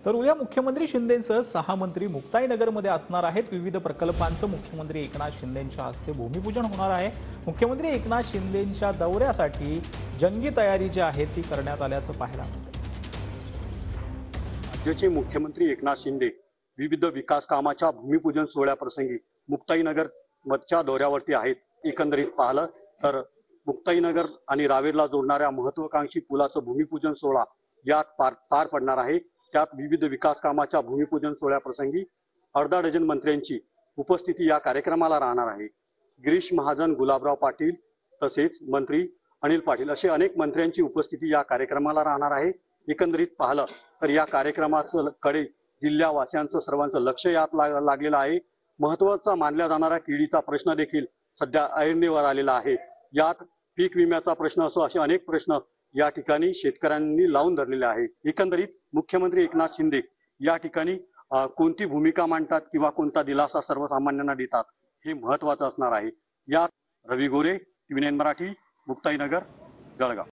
तर उद्या मुख्यमंत्री शिंदेंसह 6 मंत्री मुक्ताईनगरमध्ये असणार आहेत। विविध प्रकल्पांचं मुख्यमंत्री एकनाथ शिंदेंच्या हस्ते भूमिपूजन होणार आहे। मुख्यमंत्री एकनाथ शिंदेंच्या दौऱ्यासाठी जंगी तयारी जी आहे ती करण्यात आल्याचं पाहायला मिळतं। राज्याचे मुख्यमंत्री एकनाथ शिंदे विविध विकास कामाच्या भूमिपूजन सोहळ्याप्रसंगी मुक्ताईनगर मधच्या दौऱ्यावरती आहेत। एकंदरीत पाहिलं तर मुक्ताईनगर आणि रावेरला जोडणाऱ्या महत्वाकांक्षी पुलाचं भूमिपूजन सोहळा यात पार पडणार आहे। त्यात विविध विकास कामाच्या भूमिपूजन सोहळ्याप्रसंगी अर्धा डझन मंत्र्यांची उपस्थिती या कार्यक्रमाला राहणार आहे। गिरीश महाजन, गुलाबराव पाटील तसेच मंत्री अनिल पाटील असे अनेक मंत्र्यांची उपस्थिती या कार्यक्रमाला राहणार आहे। एकंदरीत पाहिलं तर या कार्यक्रमाचं कडे जिल्ह्यावासियांचं सर्वांचं लक्ष यात लागलेलं आहे। महत्त्वाचा मानला जाणारा केळीचा प्रश्न देखील सध्या ऐरणीवर आलेला आहे। यात पीक विम्याचा प्रश्न असो असे अनेक प्रश्न या ठिकाणी शेतकऱ्यांनी लावून धरलेले आहे। एकंदरीत मुख्यमंत्री एकनाथ शिंदे या ठिकाणी कोणती भूमिका मांडतात किंवा कोणता दिलासा सर्वसामान्यांना देतात हे महत्त्वाचं असणार आहे। यात रवी गोरे, TV9 मराठी, मुक्ताईनगर, जळगाव।